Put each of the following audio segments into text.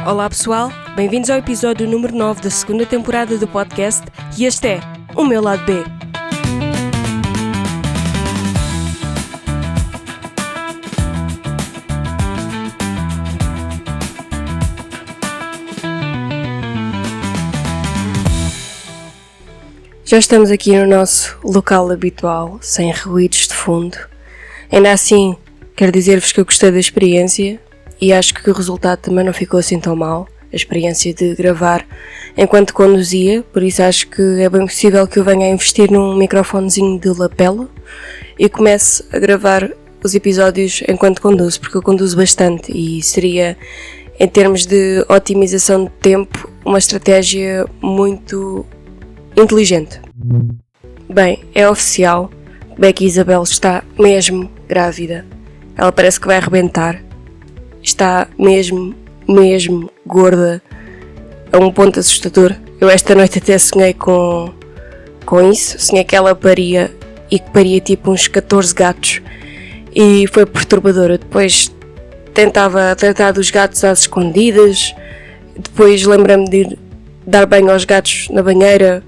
Olá pessoal, bem-vindos ao episódio número 9 da segunda temporada do podcast e este é o meu lado B. Já estamos aqui no nosso local habitual, sem ruídos de fundo. Ainda assim, quero dizer-vos que eu gostei da experiência e acho que o resultado também não ficou assim tão mal. A experiência de gravar enquanto conduzia, por isso acho que é bem possível que eu venha a investir num microfonezinho de lapela e comece a gravar os episódios enquanto conduzo, porque eu conduzo bastante e seria, em termos de otimização de tempo, uma estratégia muito inteligente. Bem, é oficial, Becky Isabel está mesmo grávida. Ela parece que vai arrebentar. Está mesmo gorda a um ponto assustador. Eu esta noite até sonhei com isso. Sonhei que ela paria e que paria tipo uns 14 gatos e foi perturbador. Eu depois tentava tratar dos gatos às escondidas, depois lembrei-me de ir dar banho aos gatos na banheira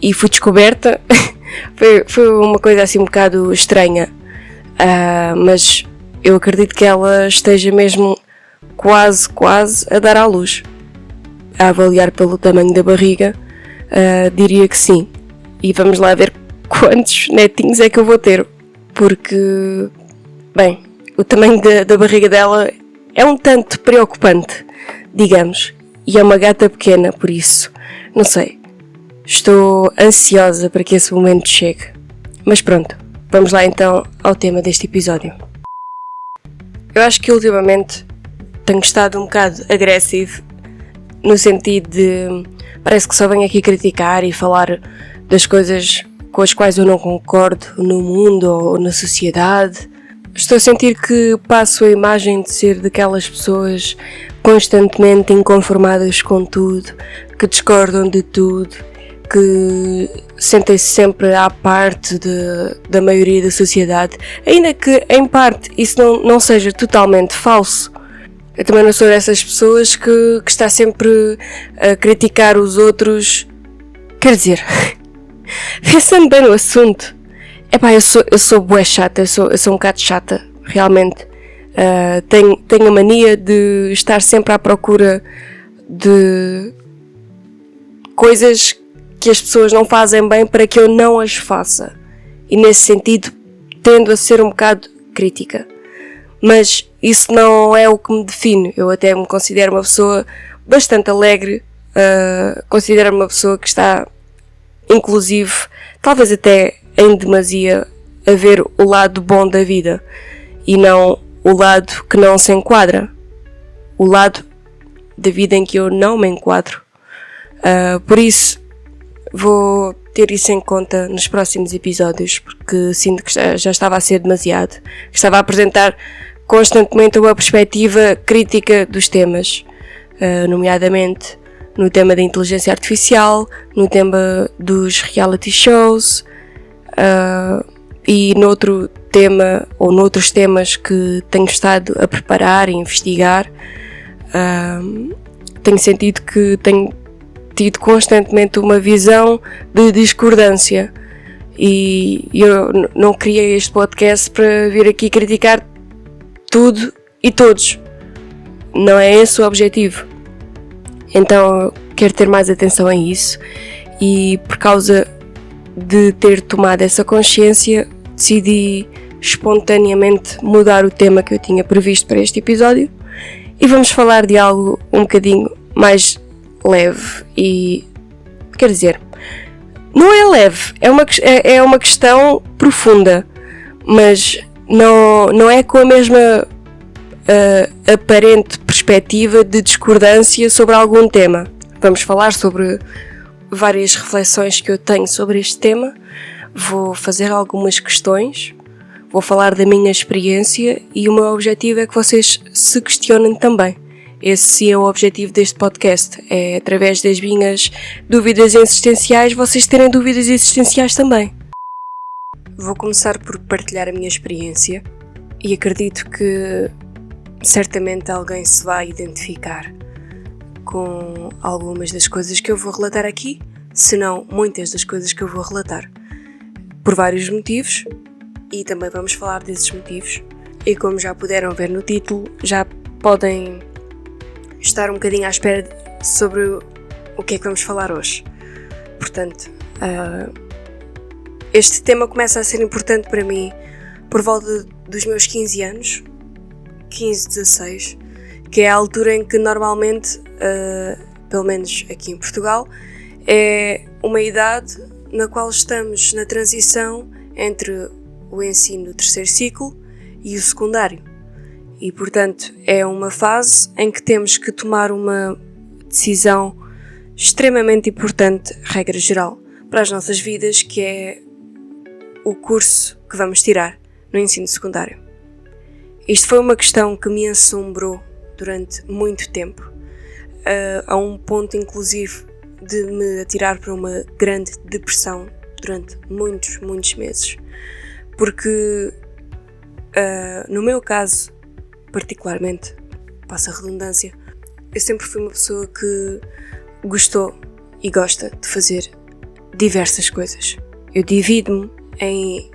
e fui descoberta. foi uma coisa assim um bocado estranha, mas eu acredito que ela esteja mesmo quase a dar à luz. A avaliar pelo tamanho da barriga, diria que sim. E vamos lá ver quantos netinhos é que eu vou ter, porque, bem, o tamanho da barriga dela é um tanto preocupante, digamos, e é uma gata pequena, por isso, não sei. Estou ansiosa para que esse momento chegue. Mas pronto, vamos lá então ao tema deste episódio. Eu acho que ultimamente tenho estado um bocado agressivo, no sentido de parece que só venho aqui criticar e falar das coisas com as quais eu não concordo no mundo ou na sociedade. Estou a sentir que passo a imagem de ser daquelas pessoas constantemente inconformadas com tudo, que discordam de tudo, que sentem-se sempre à parte da maioria da sociedade, ainda que em parte isso não seja totalmente falso. Eu também não sou dessas pessoas que está sempre a criticar os outros. Quer dizer, pensando bem no assunto, eu sou bué chata, eu sou um bocado chata, realmente. Tenho a mania de estar sempre à procura de coisas que as pessoas não fazem bem para que eu não as faça. E nesse sentido tendo a ser um bocado crítica. Mas isso não é o que me define. Eu até me considero uma pessoa bastante alegre, considero-me uma pessoa que está, inclusive, talvez até em demasia, a ver o lado bom da vida e não o lado que não se enquadra, o lado da vida em que eu não me enquadro. Por isso vou ter isso em conta nos próximos episódios, porque sinto que já estava a ser demasiado, que estava a apresentar constantemente uma perspectiva crítica dos temas, nomeadamente no tema da inteligência artificial, no tema dos reality shows, e noutro tema, ou noutros temas que tenho estado a preparar e investigar. Tenho sentido que tenho tido constantemente uma visão de discordância e eu não criei este podcast para vir aqui criticar tudo e todos. Não é esse o objetivo. Então quero ter mais atenção a isso e por causa de ter tomado essa consciência decidi espontaneamente mudar o tema que eu tinha previsto para este episódio e vamos falar de algo um bocadinho mais leve e, quer dizer, não é leve, é uma questão profunda, mas não é com a mesma aparente perspectiva de discordância sobre algum tema. Vamos falar sobre várias reflexões que eu tenho sobre este tema, vou fazer algumas questões, vou falar da minha experiência e o meu objetivo é que vocês se questionem também. Esse sim é o objetivo deste podcast, é através das minhas dúvidas existenciais vocês terem dúvidas existenciais também. Vou começar por partilhar a minha experiência e acredito que certamente alguém se vai identificar. com algumas das coisas que eu vou relatar aqui, se não muitas das coisas que eu vou relatar, por vários motivos, e também vamos falar desses motivos. E como já puderam ver no título, já podem estar um bocadinho à espera sobre o que é que vamos falar hoje. Portanto, este tema começa a ser importante para mim por volta dos meus 15 anos, 15, 16, que é a altura em que normalmente, pelo menos aqui em Portugal, é uma idade na qual estamos na transição entre o ensino do terceiro ciclo e o secundário. E, portanto, é uma fase em que temos que tomar uma decisão extremamente importante, regra geral, para as nossas vidas, que é o curso que vamos tirar no ensino secundário. Isto foi uma questão que me assombrou durante muito tempo, a um ponto inclusive de me atirar para uma grande depressão durante muitos meses, porque no meu caso particularmente, passa a redundância, eu sempre fui uma pessoa que gostou e gosta de fazer diversas coisas. Eu divido-me em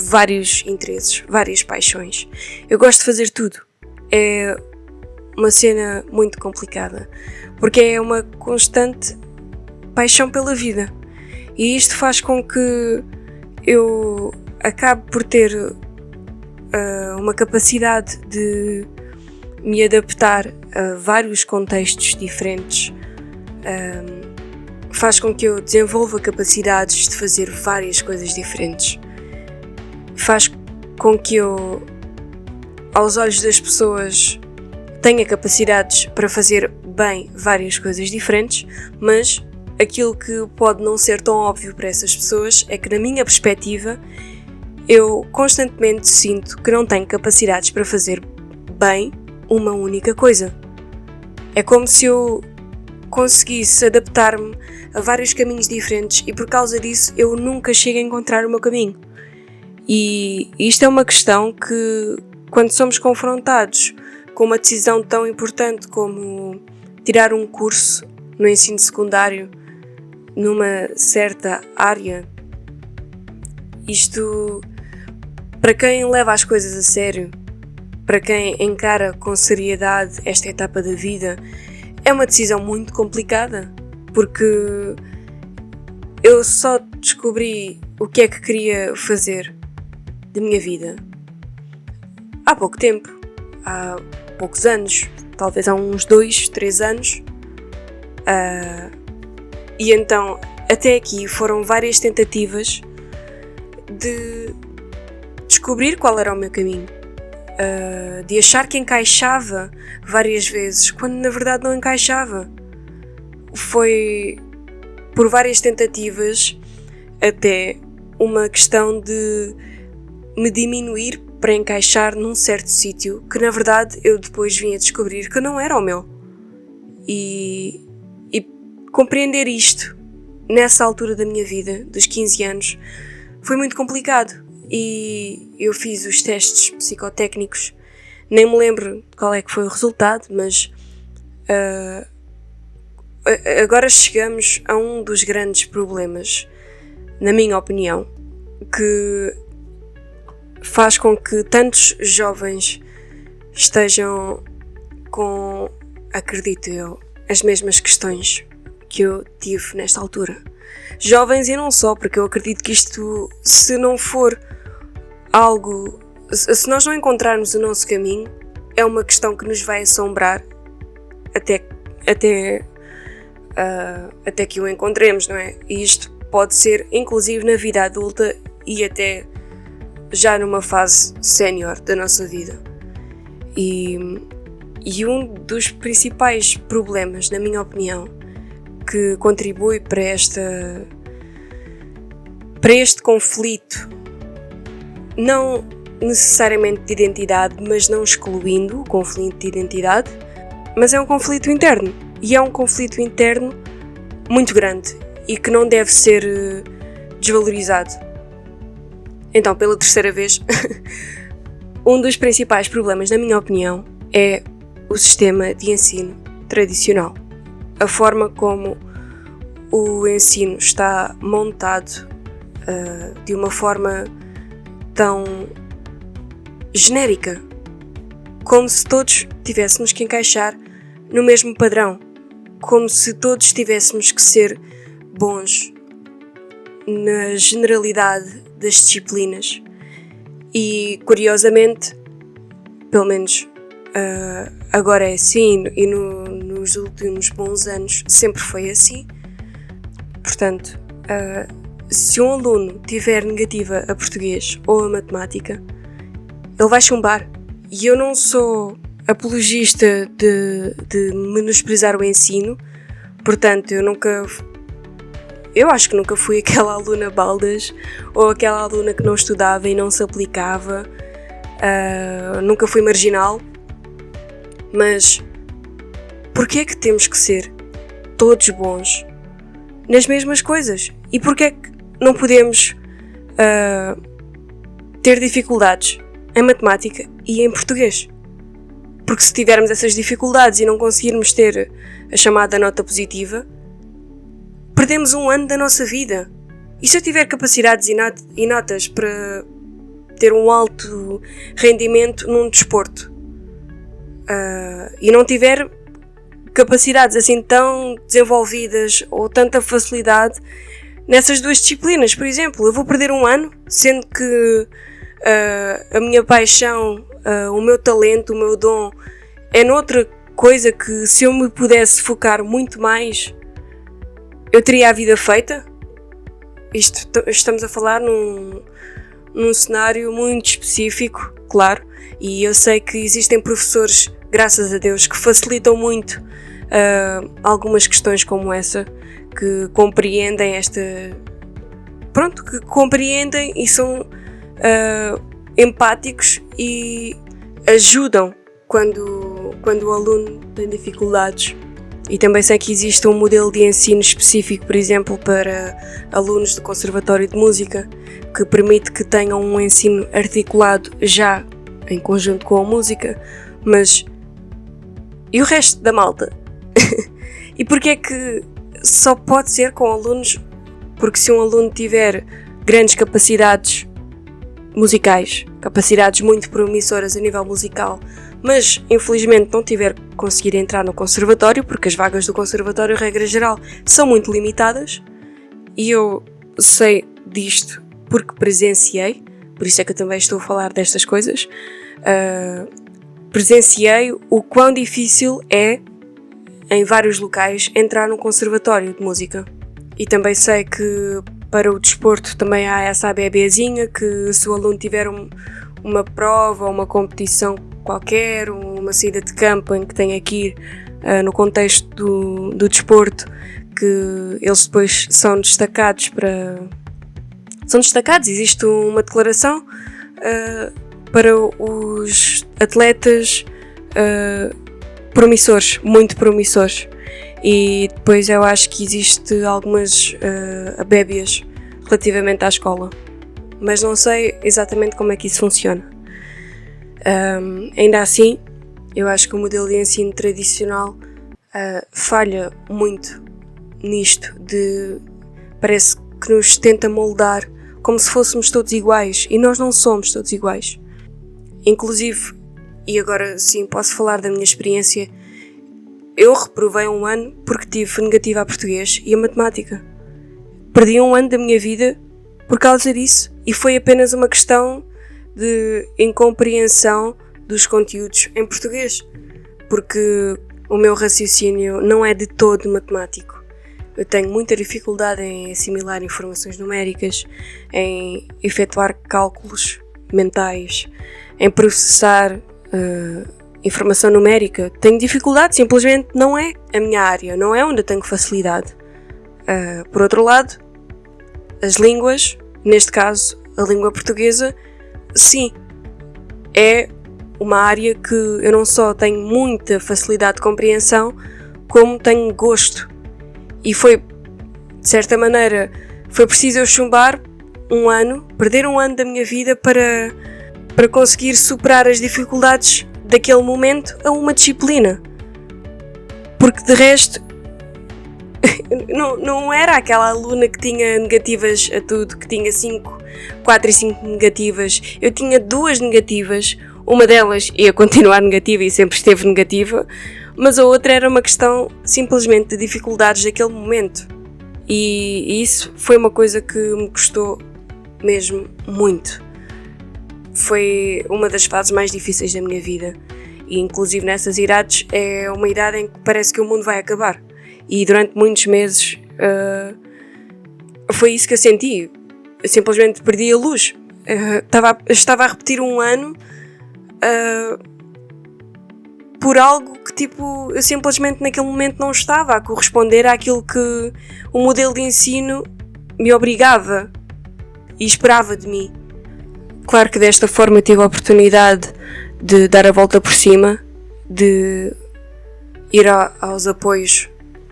vários interesses, várias paixões. Eu gosto de fazer tudo. É uma cena muito complicada, porque é uma constante paixão pela vida. E isto faz com que eu acabe por ter uma capacidade de me adaptar a vários contextos diferentes, faz com que eu desenvolva capacidades de fazer várias coisas diferentes, faz com que eu, aos olhos das pessoas, tenha capacidades para fazer bem várias coisas diferentes, mas aquilo que pode não ser tão óbvio para essas pessoas é que, na minha perspectiva, eu constantemente sinto que não tenho capacidades para fazer bem uma única coisa. É como se eu conseguisse adaptar-me a vários caminhos diferentes e por causa disso eu nunca chego a encontrar o meu caminho. E isto é uma questão que, quando somos confrontados com uma decisão tão importante como tirar um curso no ensino secundário numa certa área, isto, para quem leva as coisas a sério, para quem encara com seriedade esta etapa da vida, é uma decisão muito complicada, porque eu só descobri o que é que queria fazer da minha vida há pouco tempo, há poucos anos, talvez há uns 2, 3 anos, e então até aqui foram várias tentativas de descobrir qual era o meu caminho, de achar que encaixava várias vezes, quando na verdade não encaixava. Foi por várias tentativas até uma questão de me diminuir para encaixar num certo sítio que na verdade eu depois vim a descobrir que não era o meu. E compreender isto nessa altura da minha vida, dos 15 anos, foi muito complicado. E eu fiz os testes psicotécnicos, nem me lembro qual é que foi o resultado, mas agora chegamos a um dos grandes problemas, na minha opinião, que faz com que tantos jovens estejam com, acredito eu, as mesmas questões que eu tive nesta altura. Jovens e não só, porque eu acredito que isto, se não for algo, se nós não encontrarmos o nosso caminho, é uma questão que nos vai assombrar até que o encontremos, não é? E isto pode ser inclusive na vida adulta e até já numa fase sénior da nossa vida. E um dos principais problemas, na minha opinião, que contribui para este conflito, não necessariamente de identidade, mas não excluindo o conflito de identidade, mas é um conflito interno. E é um conflito interno muito grande e que não deve ser desvalorizado. Então, pela terceira vez, um dos principais problemas, na minha opinião, é o sistema de ensino tradicional. A forma como o ensino está montado de uma forma tão genérica, como se todos tivéssemos que encaixar no mesmo padrão, como se todos tivéssemos que ser bons na generalidade das disciplinas. E curiosamente, pelo menos agora é assim e nos últimos bons anos sempre foi assim. Portanto, se um aluno tiver negativa a português ou a matemática, ele vai chumbar. E eu não sou apologista de menosprezar o ensino, portanto eu acho que nunca fui aquela aluna baldas ou aquela aluna que não estudava e não se aplicava, nunca fui marginal, mas porquê é que temos que ser todos bons nas mesmas coisas? E porquê é que não podemos ter dificuldades em matemática e em português? Porque se tivermos essas dificuldades e não conseguirmos ter a chamada nota positiva, perdemos um ano da nossa vida. E se eu tiver capacidades e notas para ter um alto rendimento num desporto e não tiver capacidades assim tão desenvolvidas ou tanta facilidade nessas duas disciplinas, por exemplo, eu vou perder um ano, sendo que a minha paixão, o meu talento, o meu dom é noutra coisa que, se eu me pudesse focar muito mais, eu teria a vida feita. Estamos a falar num cenário muito específico, claro, e eu sei que existem professores, graças a Deus, que facilitam muito algumas questões como essa, que compreendem que compreendem e são empáticos e ajudam quando o aluno tem dificuldades. E também sei que existe um modelo de ensino específico, por exemplo, para alunos do Conservatório de Música, que permite que tenham um ensino articulado já em conjunto com a música, mas e o resto da malta? E porquê é que só pode ser com alunos? Porque se um aluno tiver grandes capacidades musicais, capacidades muito promissoras a nível musical, mas infelizmente não tiver conseguido entrar no conservatório, porque as vagas do conservatório, regra geral, são muito limitadas, e eu sei disto porque presenciei, por isso é que eu também estou a falar destas coisas, presenciei o quão difícil é, em vários locais, entrar no conservatório de música. E também sei que para o desporto também há essa ABBzinha, que se o aluno tiver uma prova ou uma competição qualquer, uma saída de campo em que tenha que ir no contexto do desporto, que eles depois são destacados existe uma declaração para os atletas promissores, muito promissores. E depois eu acho que existe algumas abébias relativamente à escola, mas não sei exatamente como é que isso funciona. Ainda assim, eu acho que o modelo de ensino tradicional falha muito nisto, parece que nos tenta moldar como se fôssemos todos iguais, e nós não somos todos iguais. Inclusive, e agora sim posso falar da minha experiência, eu reprovei um ano porque tive negativa a português e a matemática. Perdi um ano da minha vida por causa disso, e foi apenas uma questão de incompreensão dos conteúdos em português, porque o meu raciocínio não é de todo matemático. Eu tenho muita dificuldade em assimilar informações numéricas, em efetuar cálculos mentais, em processar informação numérica. Tenho dificuldade, simplesmente não é a minha área, não é onde eu tenho facilidade. Por outro lado, as línguas, neste caso a língua portuguesa, sim, é uma área que eu não só tenho muita facilidade de compreensão, como tenho gosto. E foi, de certa maneira, foi preciso eu chumbar um ano, perder um ano da minha vida para conseguir superar as dificuldades daquele momento a uma disciplina. Porque de resto, não era aquela aluna que tinha negativas a tudo, que tinha 4 e 5 negativas. Eu tinha 2 negativas, uma delas ia continuar negativa e sempre esteve negativa, mas a outra era uma questão simplesmente de dificuldades daquele momento. E isso foi uma coisa que me custou mesmo muito. Foi uma das fases mais difíceis da minha vida. E inclusive nessas idades é uma idade em que parece que o mundo vai acabar. E durante muitos meses foi isso que eu senti. Eu simplesmente perdi a luz. Estava a repetir um ano por algo que tipo, eu simplesmente naquele momento não estava a corresponder àquilo que o modelo de ensino me obrigava e esperava de mim. Claro que desta forma eu tive a oportunidade de dar a volta por cima, de ir aos apoios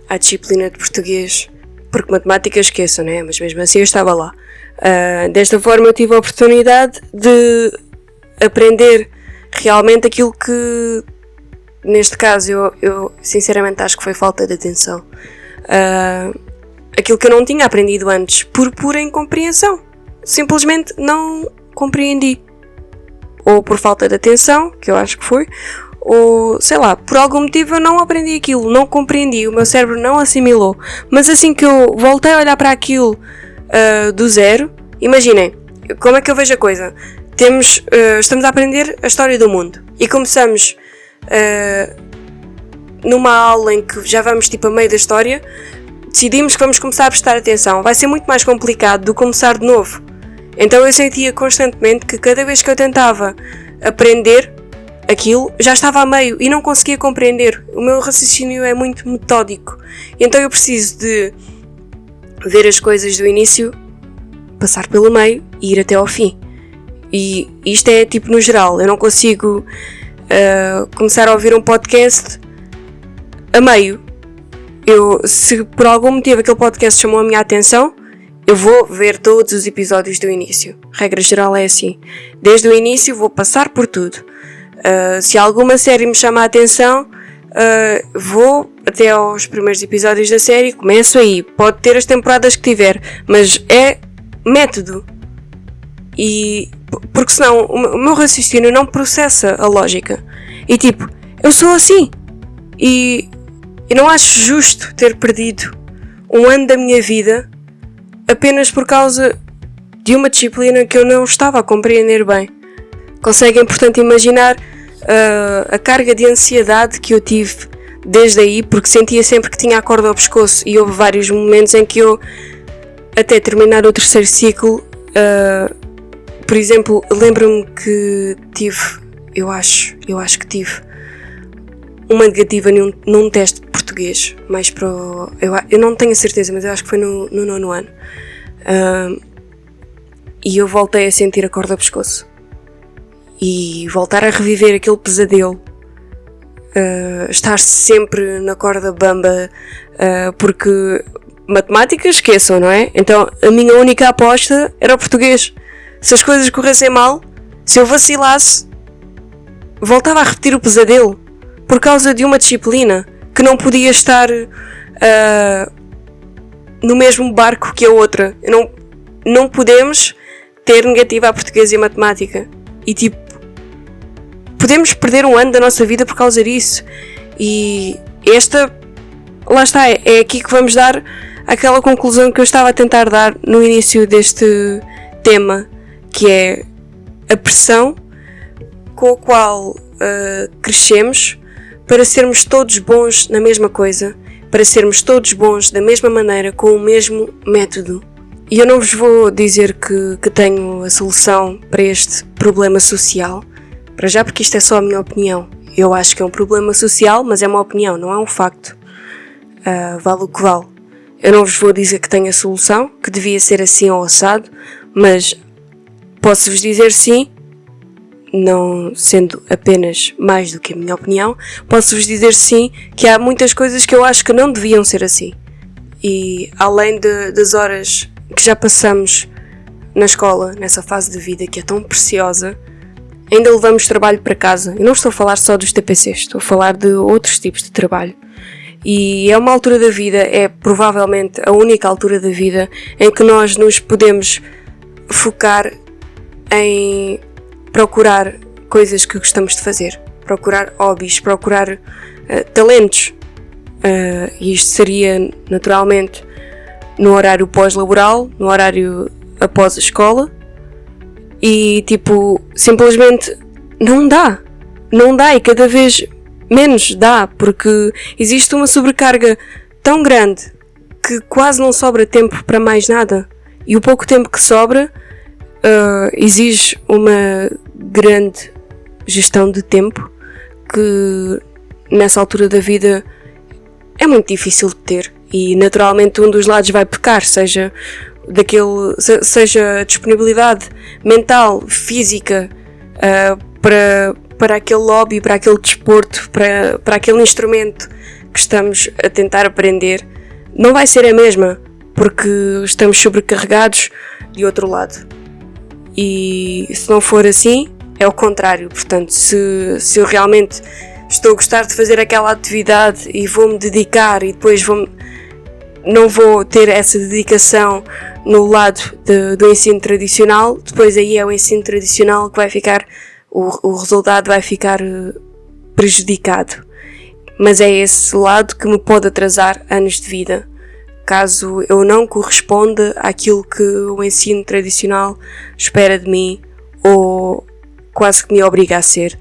à disciplina de português, porque matemática esqueçam, né? Mas mesmo assim eu estava lá. Desta forma eu tive a oportunidade de aprender realmente aquilo que, neste caso, eu sinceramente acho que foi falta de atenção. Aquilo que eu não tinha aprendido antes, por pura incompreensão. Simplesmente não compreendi. Ou por falta de atenção, que eu acho que foi, ou sei lá, por algum motivo eu não aprendi aquilo, não compreendi, o meu cérebro não assimilou. Mas assim que eu voltei a olhar para aquilo do zero, imaginem, como é que eu vejo a coisa? Estamos a aprender a história do mundo e começamos numa aula em que já vamos tipo a meio da história, decidimos que vamos começar a prestar atenção. Vai ser muito mais complicado do que começar de novo. Então eu sentia constantemente que cada vez que eu tentava aprender aquilo, já estava a meio e não conseguia compreender. O meu raciocínio é muito metódico. Então eu preciso de ver as coisas do início, passar pelo meio e ir até ao fim. E isto é tipo no geral. Eu não consigo começar a ouvir um podcast a meio. Se por algum motivo aquele podcast chamou a minha atenção, eu vou ver todos os episódios do início. Regra geral é assim. Desde o início vou passar por tudo. Se alguma série me chama a atenção, vou até aos primeiros episódios da série, começo aí. Pode ter as temporadas que tiver, mas é método. E porque senão o meu raciocínio não processa a lógica. E tipo, eu sou assim. E não acho justo ter perdido um ano da minha vida apenas por causa de uma disciplina que eu não estava a compreender bem. Conseguem, portanto, imaginar a carga de ansiedade que eu tive desde aí, porque sentia sempre que tinha a corda ao pescoço e houve vários momentos em que eu, até terminar o 3º ciclo, por exemplo, lembro-me que tive, eu acho que tive uma negativa num teste de português, mais para eu não tenho a certeza, mas eu acho que foi no 9º ano. E eu voltei a sentir a corda ao pescoço. E voltar a reviver aquele pesadelo, estar sempre na corda bamba, porque matemática esqueçam, não é? Então a minha única aposta era o português. Se as coisas corressem mal, se eu vacilasse, voltava a repetir o pesadelo por causa de uma disciplina que não podia estar no mesmo barco que a outra. Não podemos ter negativa a português e a matemática. E tipo, podemos perder um ano da nossa vida por causa disso. E lá está, é aqui que vamos dar aquela conclusão que eu estava a tentar dar no início deste tema, que é a pressão com a qual crescemos para sermos todos bons na mesma coisa, para sermos todos bons da mesma maneira, com o mesmo método. E eu não vos vou dizer que tenho a solução para este problema social, para já, porque isto é só a minha opinião. Eu acho que é um problema social, mas é uma opinião, não é um facto. Vale o que vale. Eu não vos vou dizer que tenho a solução, que devia ser assim ou assado, mas posso-vos dizer sim, não sendo apenas mais do que a minha opinião, posso-vos dizer sim que há muitas coisas que eu acho que não deviam ser assim. E além das horas que já passamos na escola, nessa fase de vida que é tão preciosa, ainda levamos trabalho para casa. E não estou a falar só dos TPCs, estou a falar de outros tipos de trabalho. E é uma altura da vida, é provavelmente a única altura da vida em que nós nos podemos focar em procurar coisas que gostamos de fazer, procurar hobbies, procurar talentos. E isto seria naturalmente no horário pós-laboral, no horário após a escola, e simplesmente não dá e cada vez menos dá, porque existe uma sobrecarga tão grande que quase não sobra tempo para mais nada, e o pouco tempo que sobra exige uma grande gestão de tempo que nessa altura da vida é muito difícil de ter, e naturalmente um dos lados vai pecar, seja a disponibilidade mental, física, para aquele hobby, para aquele desporto, para aquele instrumento que estamos a tentar aprender, não vai ser a mesma, porque estamos sobrecarregados de outro lado. E se não for assim, é o contrário. Portanto, se eu realmente estou a gostar de fazer aquela atividade e vou-me dedicar e depois não vou ter essa dedicação no lado do ensino tradicional, depois aí é o ensino tradicional que vai ficar, o resultado vai ficar prejudicado. Mas é esse lado que me pode atrasar anos de vida, caso eu não corresponda àquilo que o ensino tradicional espera de mim ou quase que me obriga a ser.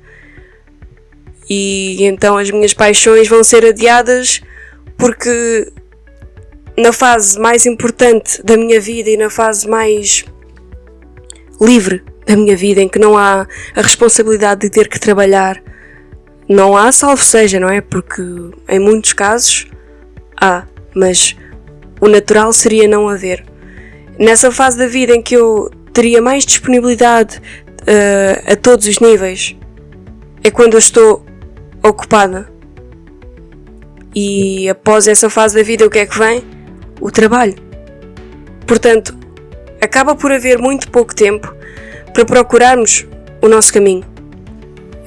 E então as minhas paixões vão ser adiadas porque na fase mais importante da minha vida e na fase mais livre da minha vida, em que não há a responsabilidade de ter que trabalhar, não há, salvo seja, não é? Porque em muitos casos há, mas o natural seria não haver. Nessa fase da vida em que eu teria mais disponibilidade a todos os níveis, é quando eu estou ocupada. E após essa fase da vida, o que é que vem? O trabalho. Portanto, acaba por haver muito pouco tempo para procurarmos o nosso caminho.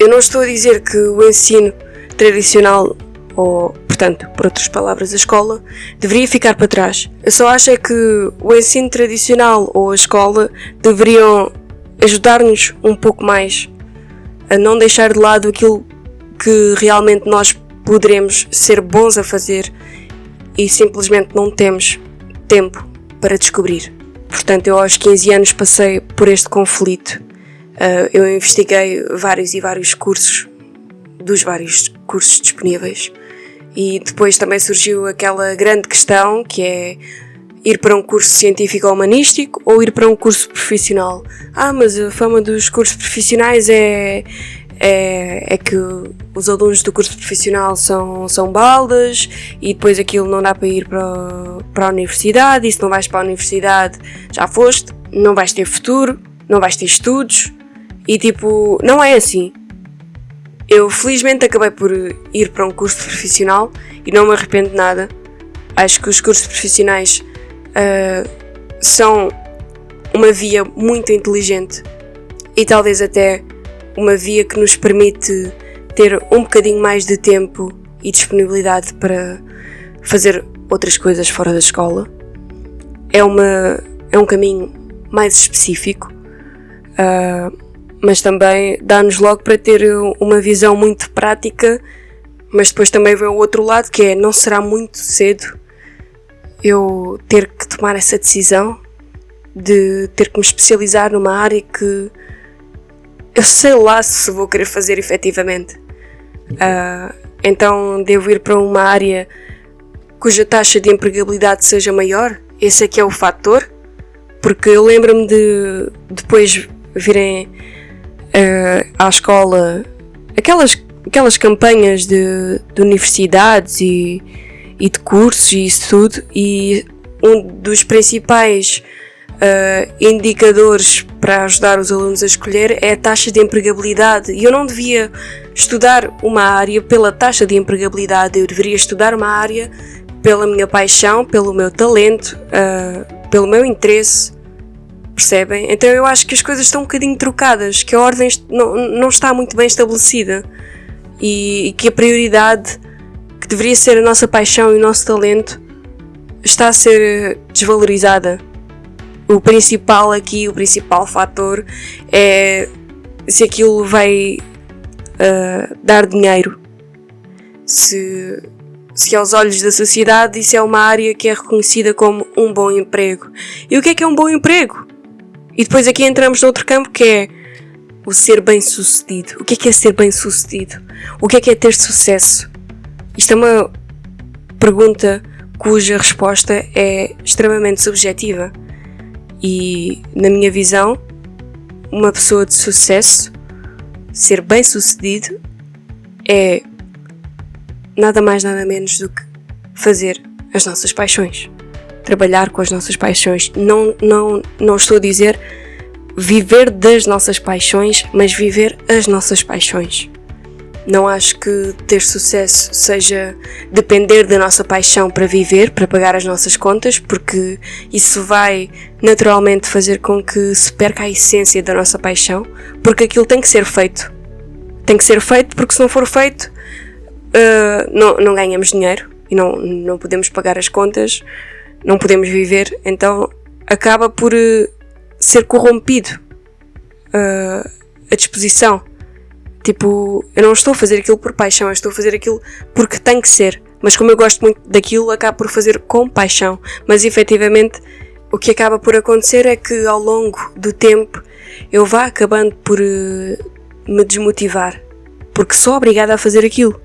Eu não estou a dizer que o ensino tradicional, ou, portanto, por outras palavras, a escola, deveria ficar para trás. Eu só acho é que o ensino tradicional ou a escola deveriam ajudar-nos um pouco mais a não deixar de lado aquilo que realmente nós poderemos ser bons a fazer e simplesmente não temos tempo para descobrir. Portanto, eu aos 15 anos passei por este conflito. Eu investiguei vários cursos, dos vários cursos disponíveis, e depois também surgiu aquela grande questão que é ir para um curso científico ou humanístico ou ir para um curso profissional. Mas a fama dos cursos profissionais é que os alunos do curso profissional são baldas e depois aquilo não dá para ir para a universidade, e se não vais para a universidade já foste, não vais ter futuro, não vais ter estudos, e não é assim. Eu felizmente acabei por ir para um curso profissional e não me arrependo de nada. Acho que os cursos profissionais são uma via muito inteligente e talvez até uma via que nos permite ter um bocadinho mais de tempo e disponibilidade para fazer outras coisas fora da escola. É um caminho mais específico, mas também dá-nos logo para ter uma visão muito prática, mas depois também vem o outro lado, que é, não será muito cedo eu ter que tomar essa decisão de ter que me especializar numa área que eu sei lá se vou querer fazer efetivamente. Então devo ir para uma área cuja taxa de empregabilidade seja maior? Esse é que é o fator? Porque eu lembro-me de depois virem à escola aquelas campanhas de universidades e de cursos e isso tudo, e um dos principais indicadores para ajudar os alunos a escolher é a taxa de empregabilidade. E eu não devia estudar uma área pela taxa de empregabilidade, eu deveria estudar uma área pela minha paixão, pelo meu talento, pelo meu interesse, percebem? Então eu acho que as coisas estão um bocadinho trocadas, que a ordem não está muito bem estabelecida, e que a prioridade que deveria ser a nossa paixão e o nosso talento, está a ser desvalorizada. O principal fator é se aquilo vai dar dinheiro. Se aos olhos da sociedade isso é uma área que é reconhecida como um bom emprego. E o que é um bom emprego? E depois aqui entramos noutro campo que é o ser bem-sucedido. O que é ser bem-sucedido? O que é ter sucesso? Isto é uma pergunta cuja resposta é extremamente subjetiva. E, na minha visão, uma pessoa de sucesso, ser bem-sucedido, é nada mais nada menos do que fazer as nossas paixões. Trabalhar com as nossas paixões. Não estou a dizer viver das nossas paixões, mas viver as nossas paixões. Não acho que ter sucesso seja depender da nossa paixão para viver, para pagar as nossas contas, porque isso vai naturalmente fazer com que se perca a essência da nossa paixão, porque aquilo tem que ser feito. Tem que ser feito porque se não for feito, não ganhamos dinheiro e não podemos pagar as contas, não podemos viver, então acaba por ser corrompido a disposição. Tipo, eu não estou a fazer aquilo por paixão, eu estou a fazer aquilo porque tem que ser. Mas como eu gosto muito daquilo, acabo por fazer com paixão. Mas efetivamente, o que acaba por acontecer é que ao longo do tempo eu vá acabando por me desmotivar. Porque sou obrigada a fazer aquilo.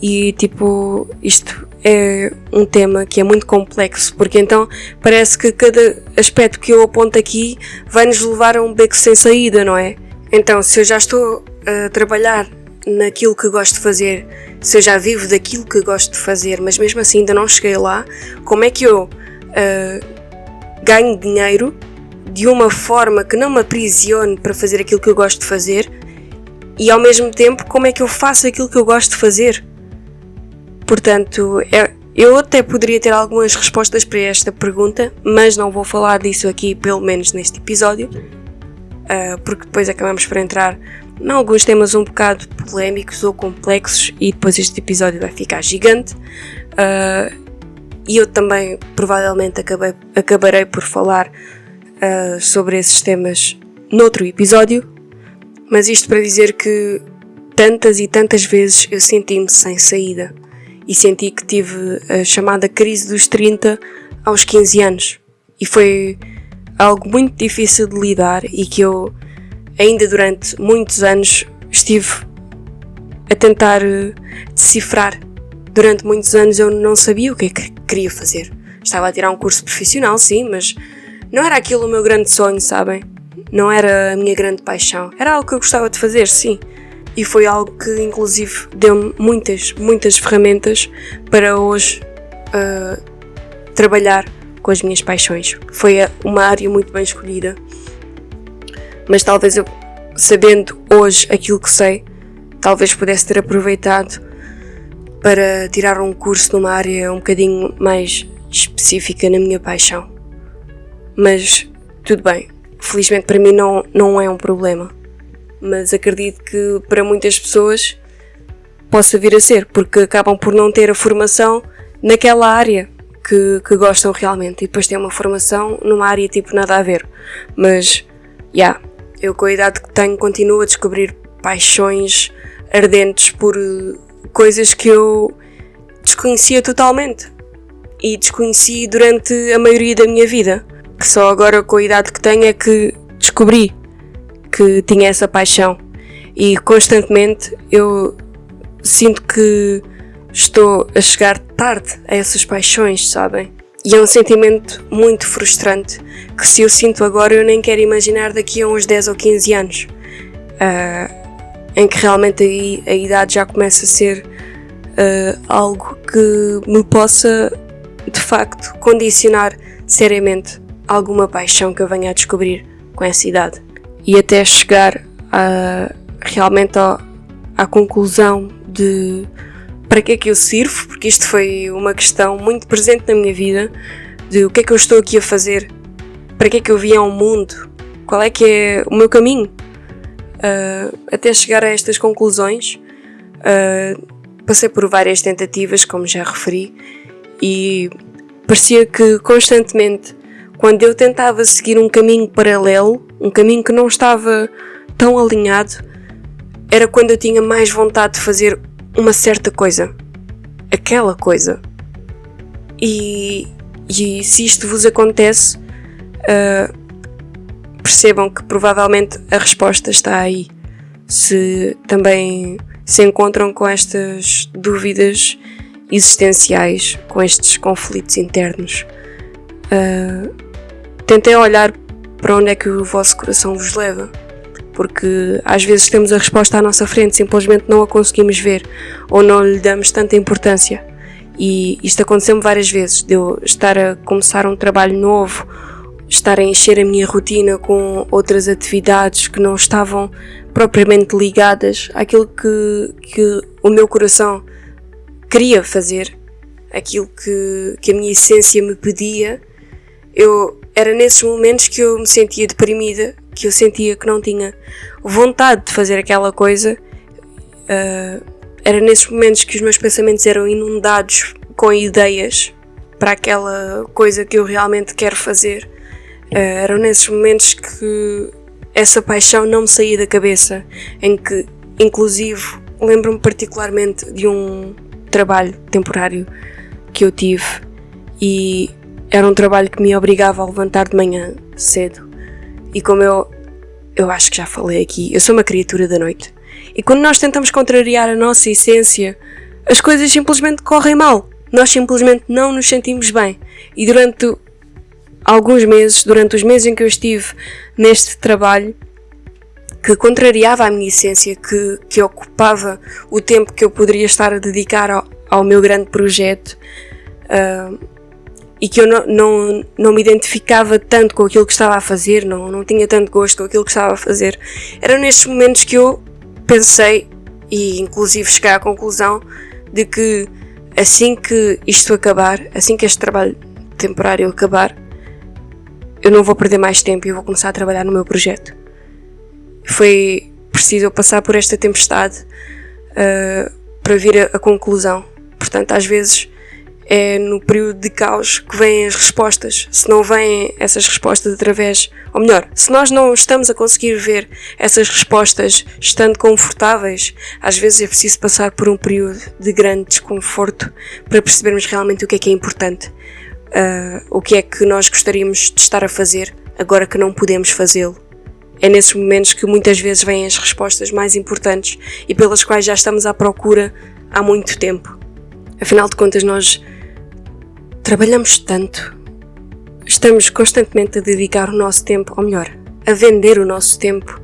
E tipo, isto é um tema que é muito complexo. Porque então parece que cada aspecto que eu aponto aqui vai nos levar a um beco sem saída, não é? Então, se eu já estou a trabalhar naquilo que gosto de fazer, se eu já vivo daquilo que gosto de fazer, mas mesmo assim ainda não cheguei lá, como é que eu ganho dinheiro de uma forma que não me aprisione para fazer aquilo que eu gosto de fazer e ao mesmo tempo como é que eu faço aquilo que eu gosto de fazer? Portanto, eu até poderia ter algumas respostas para esta pergunta, mas não vou falar disso aqui, pelo menos neste episódio. Porque depois acabamos por entrar em alguns temas um bocado polémicos ou complexos e depois este episódio vai ficar gigante. E eu também provavelmente acabarei por falar sobre esses temas noutro episódio, mas isto para dizer que tantas e tantas vezes eu senti-me sem saída e senti que tive a chamada crise dos 30 aos 15 anos e foi algo muito difícil de lidar e que eu ainda durante muitos anos estive a tentar decifrar. Durante muitos anos eu não sabia o que é que queria fazer. Estava a tirar um curso profissional, sim, mas não era aquilo o meu grande sonho, sabem? Não era a minha grande paixão. Era algo que eu gostava de fazer, sim. E foi algo que inclusive deu-me muitas ferramentas para hoje trabalhar com as minhas paixões. Foi uma área muito bem escolhida, mas talvez eu, sabendo hoje aquilo que sei, talvez pudesse ter aproveitado para tirar um curso numa área um bocadinho mais específica na minha paixão. Mas tudo bem, felizmente para mim não é um problema, mas acredito que para muitas pessoas possa vir a ser, porque acabam por não ter a formação naquela área que gostam realmente e depois têm uma formação numa área tipo nada a ver. Mas, eu com a idade que tenho continuo a descobrir paixões ardentes por coisas que eu desconhecia totalmente e desconheci durante a maioria da minha vida, que só agora com a idade que tenho é que descobri que tinha essa paixão e constantemente eu sinto que estou a chegar tarde a essas paixões, sabem? E é um sentimento muito frustrante que se eu sinto agora eu nem quero imaginar daqui a uns 10 ou 15 anos, em que realmente aí a idade já começa a ser algo que me possa de facto condicionar seriamente alguma paixão que eu venha a descobrir com essa idade. E até chegar realmente à conclusão de para que é que eu sirvo, porque isto foi uma questão muito presente na minha vida, de o que é que eu estou aqui a fazer, para que é que eu vim ao mundo, qual é que é o meu caminho, até chegar a estas conclusões, passei por várias tentativas, como já referi, e parecia que constantemente, quando eu tentava seguir um caminho paralelo, um caminho que não estava tão alinhado, era quando eu tinha mais vontade de fazer uma certa coisa. Aquela coisa. E se isto vos acontece, percebam que provavelmente a resposta está aí. Se também se encontram com estas dúvidas existenciais, com estes conflitos internos, tentem olhar para onde é que o vosso coração vos leva, porque às vezes temos a resposta à nossa frente, simplesmente não a conseguimos ver ou não lhe damos tanta importância. E isto aconteceu-me várias vezes, de eu estar a começar um trabalho novo, estar a encher a minha rotina com outras atividades que não estavam propriamente ligadas àquilo que o meu coração queria fazer, aquilo que a minha essência me pedia. Era nesses momentos que eu me sentia deprimida, que eu sentia que não tinha vontade de fazer aquela coisa. Era nesses momentos que os meus pensamentos eram inundados com ideias para aquela coisa que eu realmente quero fazer. Eram nesses momentos que essa paixão não me saía da cabeça, em que, inclusive, lembro-me particularmente de um trabalho temporário que eu tive, e era um trabalho que me obrigava a levantar de manhã cedo. E como eu acho que já falei aqui, eu sou uma criatura da noite. E quando nós tentamos contrariar a nossa essência, as coisas simplesmente correm mal. Nós simplesmente não nos sentimos bem. E durante alguns meses, durante os meses em que eu estive neste trabalho, que contrariava a minha essência, que ocupava o tempo que eu poderia estar a dedicar ao meu grande projeto, e que eu não me identificava tanto com aquilo que estava a fazer, não tinha tanto gosto com aquilo que estava a fazer, eram nestes momentos que eu pensei, e inclusive cheguei à conclusão de que assim que isto acabar, assim que este trabalho temporário acabar, eu não vou perder mais tempo e eu vou começar a trabalhar no meu projeto. Foi preciso eu passar por esta tempestade para vir a conclusão. Portanto, às vezes é no período de caos que vêm as respostas. Se não vêm essas respostas através, ou melhor, se nós não estamos a conseguir ver essas respostas estando confortáveis, às vezes é preciso passar por um período de grande desconforto para percebermos realmente o que é importante, o que é que nós gostaríamos de estar a fazer agora que não podemos fazê-lo. É nesses momentos que muitas vezes vêm as respostas mais importantes e pelas quais já estamos à procura há muito tempo. Afinal de contas, nós trabalhamos tanto, estamos constantemente a dedicar o nosso tempo, ou melhor, a vender o nosso tempo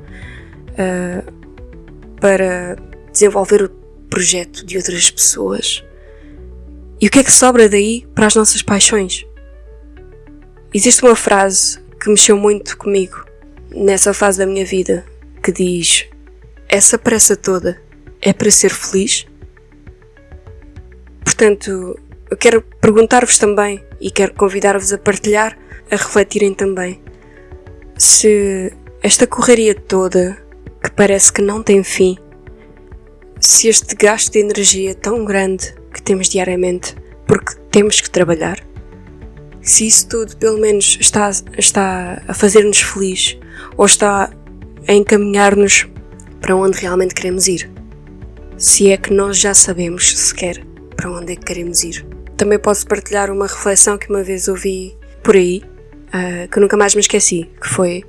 para desenvolver o projeto de outras pessoas. E o que é que sobra daí para as nossas paixões? Existe uma frase que mexeu muito comigo nessa fase da minha vida, que diz: essa pressa toda é para ser feliz? Portanto, eu quero perguntar-vos também, e quero convidar-vos a partilhar, a refletirem também, se esta correria toda, que parece que não tem fim, se este gasto de energia tão grande que temos diariamente, porque temos que trabalhar, se isso tudo pelo menos está a fazer-nos feliz, ou está a encaminhar-nos para onde realmente queremos ir. Se é que nós já sabemos sequer para onde é que queremos ir. Também posso partilhar uma reflexão que uma vez ouvi por aí, que nunca mais me esqueci, que foi: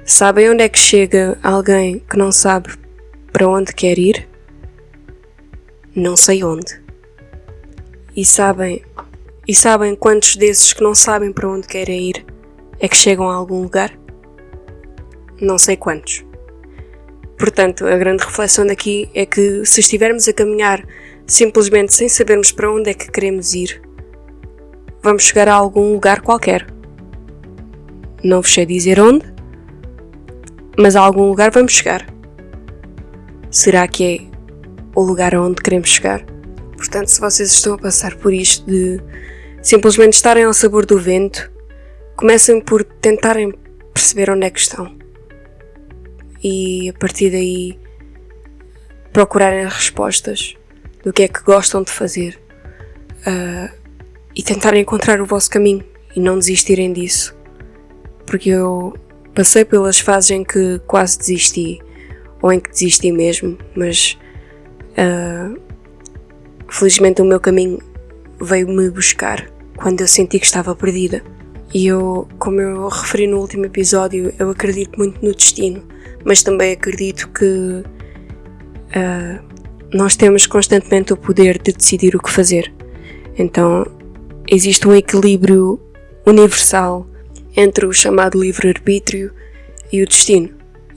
sabem onde é que chega alguém que não sabe para onde quer ir? Não sei onde. E sabem quantos desses que não sabem para onde querem ir é que chegam a algum lugar? Não sei quantos. Portanto, a grande reflexão daqui é que se estivermos a caminhar simplesmente sem sabermos para onde é que queremos ir, vamos chegar a algum lugar qualquer. Não vos sei dizer onde, mas a algum lugar vamos chegar. Será que é o lugar aonde queremos chegar? Portanto, se vocês estão a passar por isto de simplesmente estarem ao sabor do vento, comecem por tentarem perceber onde é que estão. E a partir daí procurarem as respostas do que é que gostam de fazer e tentarem encontrar o vosso caminho e não desistirem disso. Porque eu passei pelas fases em que quase desisti, ou em que desisti mesmo, mas felizmente o meu caminho veio-me buscar quando eu senti que estava perdida. E eu, como eu referi no último episódio, eu acredito muito no destino, mas também acredito que nós temos constantemente o poder de decidir o que fazer. Então existe um equilíbrio universal entre o chamado livre-arbítrio e o destino.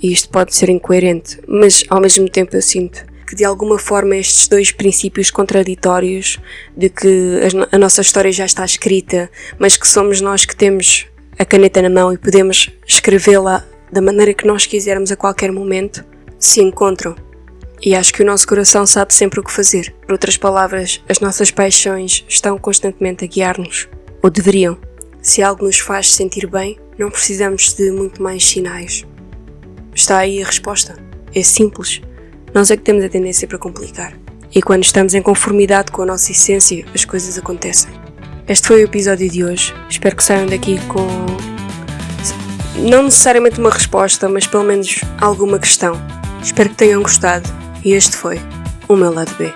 E isto pode ser incoerente, mas ao mesmo tempo eu sinto que de alguma forma estes dois princípios contraditórios, de que a nossa história já está escrita, mas que somos nós que temos a caneta na mão e podemos escrevê-la da maneira que nós quisermos a qualquer momento, se encontram. E acho que o nosso coração sabe sempre o que fazer. Por outras palavras, as nossas paixões estão constantemente a guiar-nos, ou deveriam. Se algo nos faz sentir bem, não precisamos de muito mais sinais. Está aí a resposta. É simples. Nós é que temos a tendência para complicar. E quando estamos em conformidade com a nossa essência, as coisas acontecem. Este foi o episódio de hoje. Espero que saiam daqui com, não necessariamente uma resposta, mas pelo menos alguma questão. Espero que tenham gostado. E este foi o meu lado B.